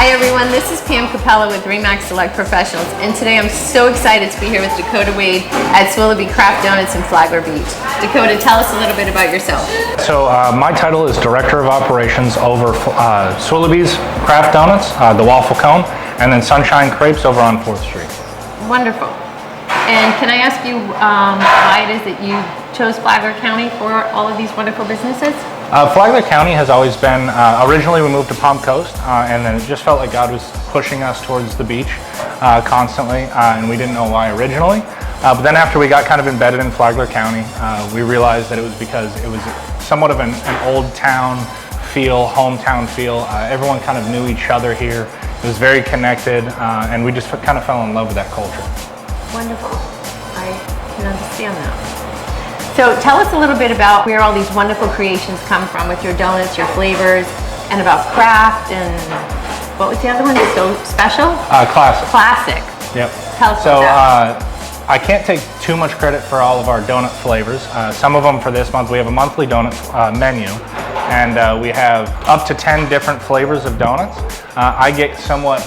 Hi everyone, this is Pam Capella with Remax Select Professionals, and today I'm so excited to be here with Dakota Wade at Swillerbees Craft Donuts in Flagler Beach. Dakota, tell us a little bit about yourself. So my title is Director of Operations over Swillerbees Craft Donuts, the Waffle Cone, and then Sunshine Crepes over on 4th Street. Wonderful. And can I ask you why it is that you chose Flagler County for all of these wonderful businesses? Flagler County has always been, originally we moved to Palm Coast, and then it just felt like God was pushing us towards the beach constantly, and we didn't know why originally. But then after we got kind of embedded in Flagler County, we realized that it was because it was somewhat of an old town feel, hometown feel. Everyone kind of knew each other here. It was very connected, and we just kind of fell in love with that culture. Wonderful. I can understand that. So tell us a little bit about where all these wonderful creations come from with your donuts, your flavors, and about craft, and what was the other one? So special? Classic. Classic. Yep. Tell us about that. I can't take too much credit for all of our donut flavors. Some of them for this month, we have a monthly donut menu, and we have up to 10 different flavors of donuts. I get somewhat,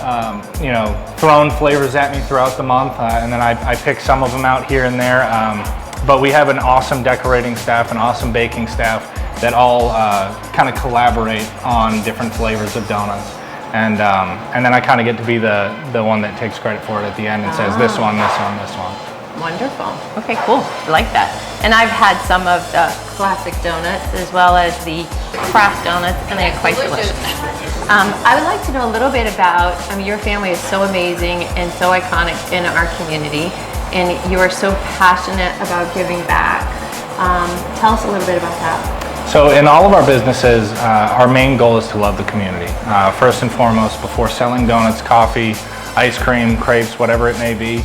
thrown flavors at me throughout the month, and then I pick some of them out here and there. But we have an awesome decorating staff, an awesome baking staff that all kind of collaborate on different flavors of donuts. And then I kind of get to be the one that takes credit for it at the end and says this one, this one, this one. Wonderful. Okay, cool. I like that. And I've had some of the classic donuts as well as the craft donuts, and they are quite delicious. I would like to know a little bit about, your family is so amazing and so iconic in our community, and you are so passionate about giving back. Tell us a little bit about that. So in all of our businesses, our main goal is to love the community. First and foremost, before selling donuts, coffee, ice cream, crepes, whatever it may be,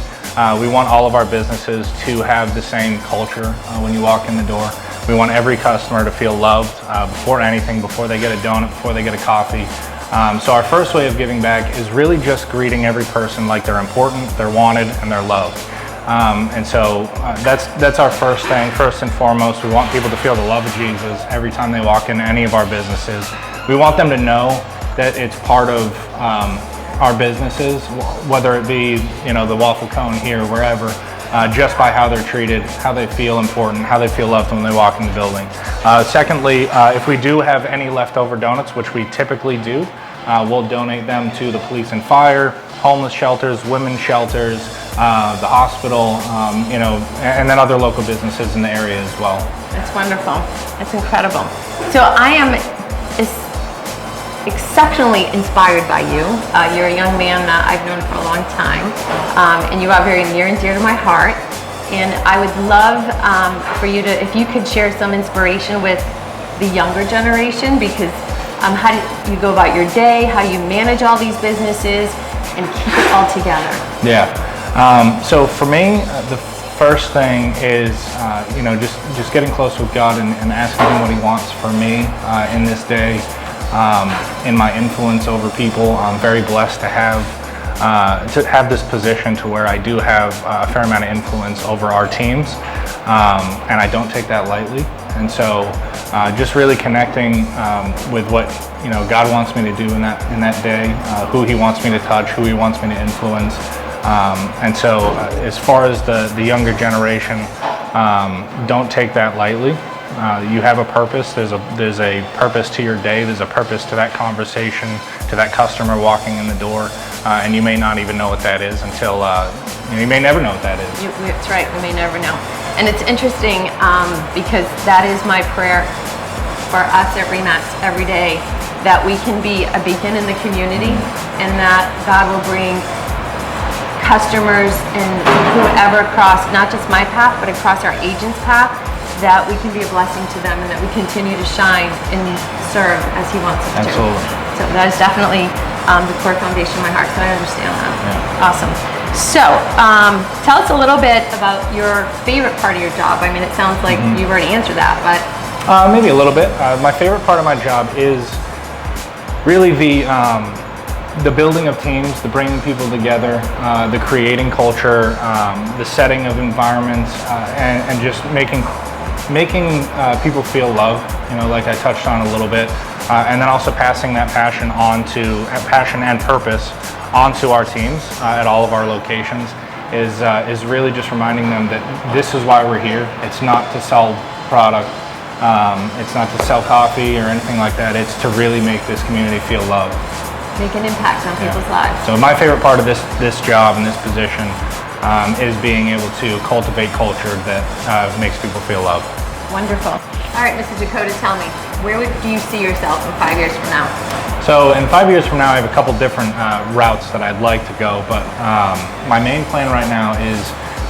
we want all of our businesses to have the same culture when you walk in the door. We want every customer to feel loved before anything, before they get a donut, before they get a coffee. So our first way of giving back is really just greeting every person like they're important, they're wanted, and they're loved. And so that's our first thing. First and foremost, we want people to feel the love of Jesus every time they walk into any of our businesses. We want them to know that it's part of our businesses, whether it be the Waffle Cone here, wherever, just by how they're treated, how they feel important, how they feel loved when they walk in the building. Secondly, if we do have any leftover donuts, which we typically do, we'll donate them to the police and fire, homeless shelters, women's shelters, the hospital, and then other local businesses in the area as well. That's wonderful. That's incredible. So I am exceptionally inspired by you. You're a young man that I've known for a long time, and you are very near and dear to my heart. And I would love for you to, if you could share some inspiration with the younger generation, because how do you go about your day, how you manage all these businesses, and keep it all together? Yeah. So for me, the first thing is, just getting close with God and asking Him what He wants for me in this day. In my influence over people, I'm very blessed to have this position to where I do have a fair amount of influence over our teams, and I don't take that lightly. And so, just really connecting with what God wants me to do in that day, who He wants me to touch, who He wants me to influence. And so, as far as the younger generation, don't take that lightly. You have a purpose. There's a purpose to your day. There's a purpose to that conversation, to that customer walking in the door, and you may not even know what that is until you may never know what that is. That's right. We may never know. And it's interesting because that is my prayer for us at Remax every day, that we can be a beacon in the community, and that God will bring customers and whoever across not just my path but across our agents' path, that we can be a blessing to them and that we continue to shine and serve as He wants us to. Absolutely. So that is definitely the core foundation of my heart, so I understand that. Yeah. Awesome. So tell us a little bit about your favorite part of your job. I mean, it sounds like you've already answered that, but. Maybe a little bit. My favorite part of my job is really the building of teams, the bringing people together, the creating culture, the setting of environments, and just making people feel loved, like I touched on a little bit. and then also passing that passion and purpose onto our teams at all of our locations is really just reminding them that this is why we're here. It's not to sell product, it's not to sell coffee or anything like that. It's to really make this community feel loved. Make an impact on people's lives. So my favorite part of this job and this position is being able to cultivate culture that makes people feel loved. Wonderful. All right, Mr. Dakota, tell me, where do you see yourself in 5 years from now? So in 5 years from now, I have a couple different routes that I'd like to go, but my main plan right now is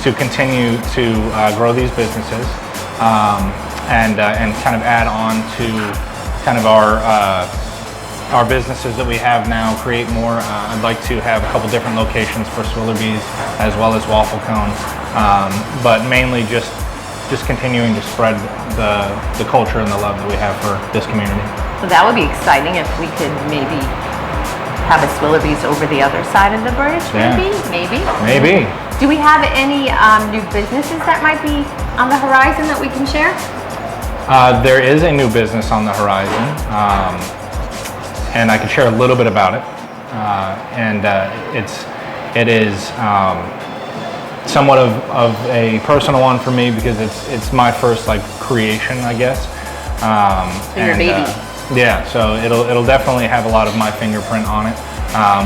to continue to grow these businesses and kind of add on to kind of our businesses that we have now, create more. I'd like to have a couple different locations for Swillerbees as well as Waffle Cone, but mainly just continuing to spread the culture and the love that we have for this community. So that would be exciting if we could maybe have a Swillerbees over the other side of the bridge, maybe. Do we have any new businesses that might be on the horizon that we can share? There is a new business on the horizon, and I can share a little bit about it. It is somewhat of a personal one for me because it's my first creation, I guess. So your baby. Yeah, so it'll definitely have a lot of my fingerprint on it,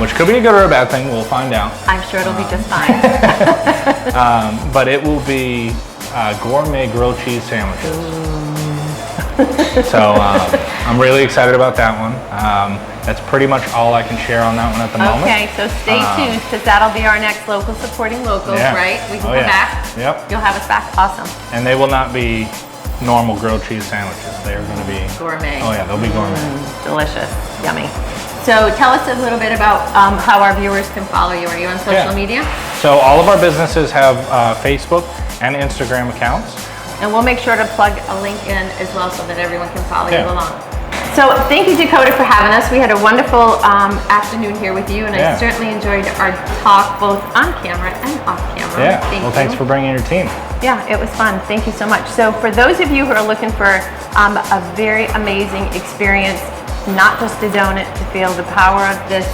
which could be a good or a bad thing. We'll find out. I'm sure it'll be just fine. But it will be gourmet grilled cheese sandwiches. So I'm really excited about that one. That's pretty much all I can share on that one at the moment. Okay, so stay tuned because that'll be our next local supporting locals, right? We can come back. Yep. You'll have us back. Awesome. And they will not be normal grilled cheese sandwiches. They are going to be gourmet. Oh yeah, they'll be gourmet. Delicious. Yummy. So tell us a little bit about how our viewers can follow you. Are you on social media? So all of our businesses have Facebook and Instagram accounts. And we'll make sure to plug a link in as well so that everyone can follow you along. So thank you, Dakota, for having us. We had a wonderful afternoon here with you, and I certainly enjoyed our talk both on camera and off camera. Yeah, thanks for bringing your team. Yeah, it was fun. Thank you so much. So for those of you who are looking for a very amazing experience, not just a donut, to feel the power of this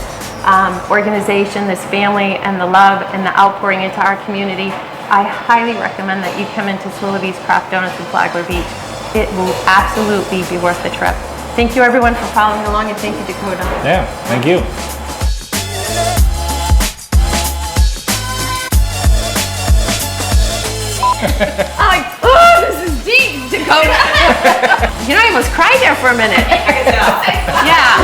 organization, this family, and the love and the outpouring into our community, I highly recommend that you come into Swillerbees Craft Donuts in Flagler Beach. It will absolutely be worth the trip. Thank you everyone for following along, and thank you, Dakota. Yeah, thank you. Oh, this is deep, Dakota. You know, I almost cried there for a minute. Yeah.